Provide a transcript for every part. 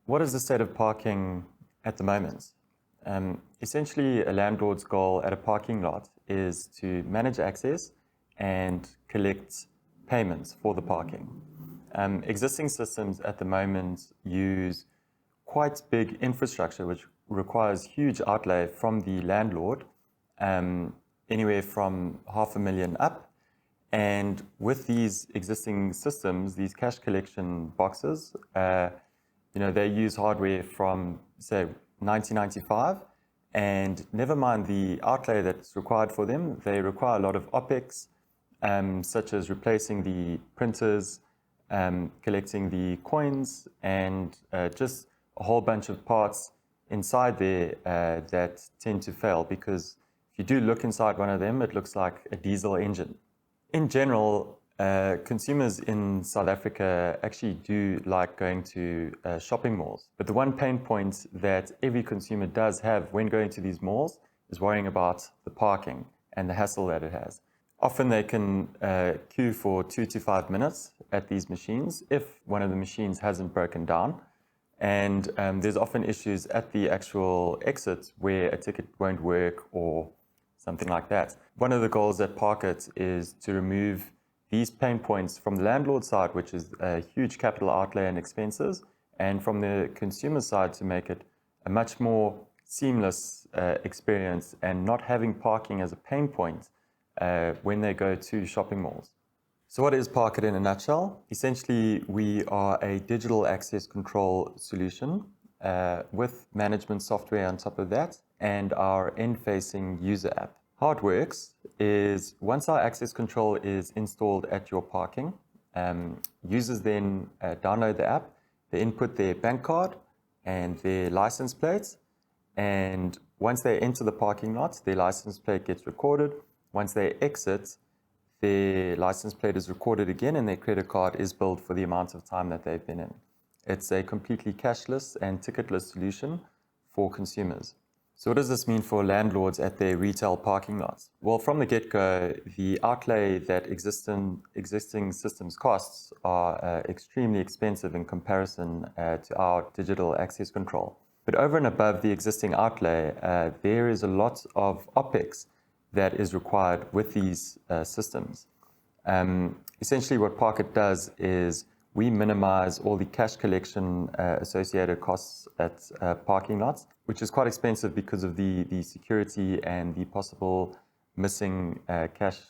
What is the state of parking at the moment? Essentially, a landlord's goal at a parking lot is to manage access and collect payments for the parking. Existing systems at the moment use quite big infrastructure, which requires huge outlay from the landlord, anywhere from $500,000 up. And with these existing systems, these cash collection boxes, they use hardware from, say, 1995, and never mind the outlay that's required for them, they require a lot of OpEx, such as replacing the printers, collecting the coins, and just a whole bunch of parts inside there that tend to fail, because if you do look inside one of them, it looks like a diesel engine. In general, consumers in South Africa actually do like going to shopping malls. But the one pain point that every consumer does have when going to these malls is worrying about the parking and the hassle that it has. Often they can queue for 2 to 5 minutes at these machines if one of the machines hasn't broken down. And there's often issues at the actual exit where a ticket won't work or something like that. One of the goals at Parket is to remove these pain points from the landlord side, which is a huge capital outlay and expenses, and from the consumer side to make it a much more seamless experience and not having parking as a pain point when they go to shopping malls. So what is Parket in a nutshell? Essentially, we are a digital access control solution with management software on top of that and our end-facing user app. How it works is once our access control is installed at your parking, users then download the app, they input their bank card and their license plates, and once they enter the parking lot, their license plate gets recorded. Once they exit, their license plate is recorded again and their credit card is billed for the amount of time that they've been in. It's a completely cashless and ticketless solution for consumers. So what does this mean for landlords at their retail parking lots? Well, from the get-go, the outlay that existing systems costs are extremely expensive in comparison to our digital access control. But over and above the existing outlay, there is a lot of OpEx that is required with these systems. Essentially what Parket does is we minimize all the cash collection associated costs at parking lots, which is quite expensive because of the security and the possible missing cash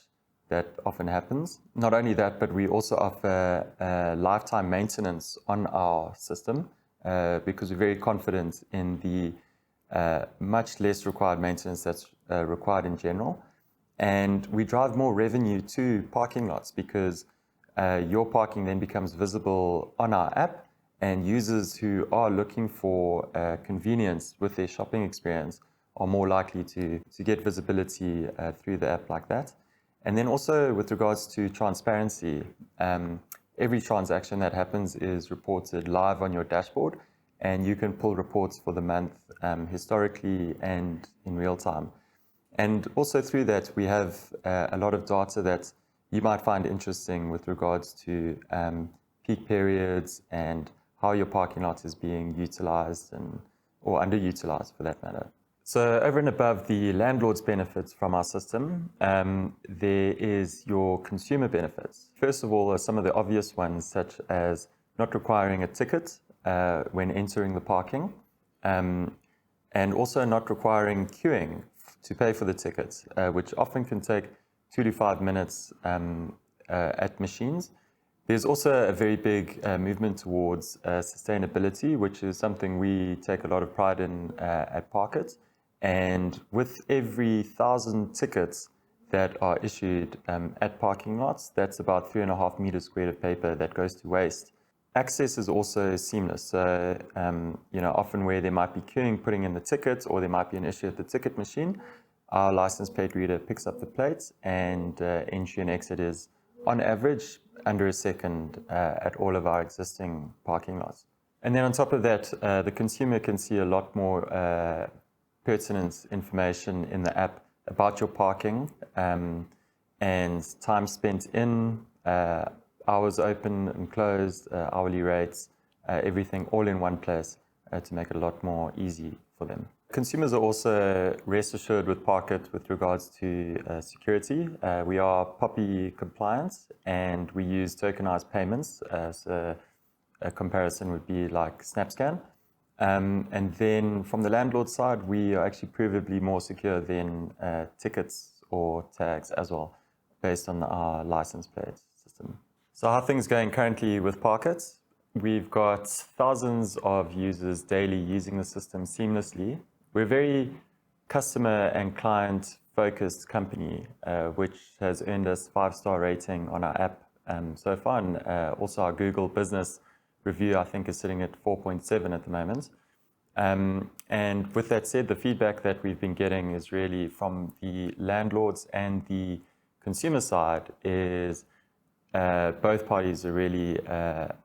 that often happens. Not only that, but we also offer lifetime maintenance on our system because we're very confident in the much less required maintenance that's required in general. And we drive more revenue to parking lots because your parking then becomes visible on our app, and users who are looking for convenience with their shopping experience are more likely to get visibility through the app like that. And then also with regards to transparency, every transaction that happens is reported live on your dashboard, and you can pull reports for the month historically and in real time. And also through that, we have a lot of data that you might find interesting with regards to peak periods and how your parking lot is being utilized or underutilized for that matter. So over and above the landlord's benefits from our system, there is your consumer benefits. First of all are some of the obvious ones, such as not requiring a ticket when entering the parking, and also not requiring queuing to pay for the tickets, which often can take 2 to 5 minutes at machines. There's also a very big movement towards sustainability, which is something we take a lot of pride in at Parket. And with every 1,000 tickets that are issued at parking lots, that's about 3.5 meters squared of paper that goes to waste. Access is also seamless. So, often where there might be queuing, putting in the tickets, or there might be an issue at the ticket machine, our license plate reader picks up the plates, and entry and exit is, on average, under a second at all of our existing parking lots. And then on top of that, the consumer can see a lot more pertinent information in the app about your parking and time spent in, hours open and closed, hourly rates, everything all in one place. to make it a lot more easy for them. Consumers are also rest assured with Parket with regards to security. We are POPI compliant and we use tokenized payments. So a comparison would be like SnapScan. And then from the landlord side, we are actually provably more secure than tickets or tags as well, based on our license plate system. So how are things going currently with Parket? We've got thousands of users daily using the system seamlessly. We're a very customer and client focused company, which has earned us 5-star rating on our app so far. And also our Google business review, I think, is sitting at 4.7 at the moment. And with that said, the feedback that we've been getting is really from the landlords and the consumer side is both parties really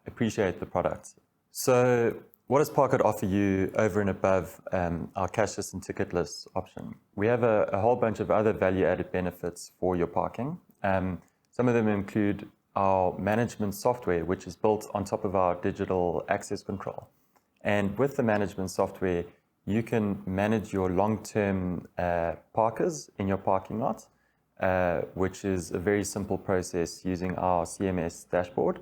appreciate the product. So what does Parket offer you over and above our cashless and ticketless option? We have a whole bunch of other value-added benefits for your parking. Some of them include our management software, which is built on top of our digital access control. And with the management software, you can manage your long-term parkers in your parking lot, which is a very simple process using our CMS dashboard.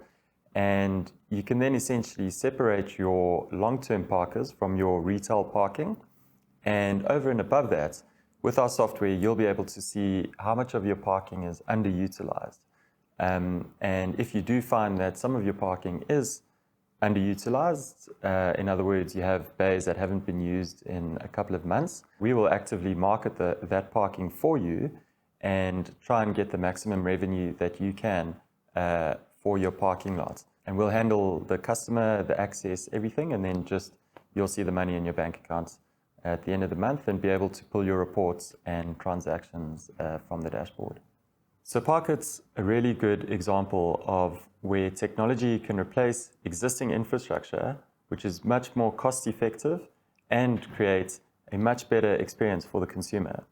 And you can then essentially separate your long-term parkers from your retail parking. And over and above that, with our software, you'll be able to see how much of your parking is underutilized. And if you do find that some of your parking is underutilized, in other words, you have bays that haven't been used in a couple of months, we will actively market that parking for you and try and get the maximum revenue that you can for your parking lot. And we'll handle the customer, the access, everything, and then just you'll see the money in your bank account at the end of the month and be able to pull your reports and transactions from the dashboard. So Parket's a really good example of where technology can replace existing infrastructure, which is much more cost effective and create a much better experience for the consumer.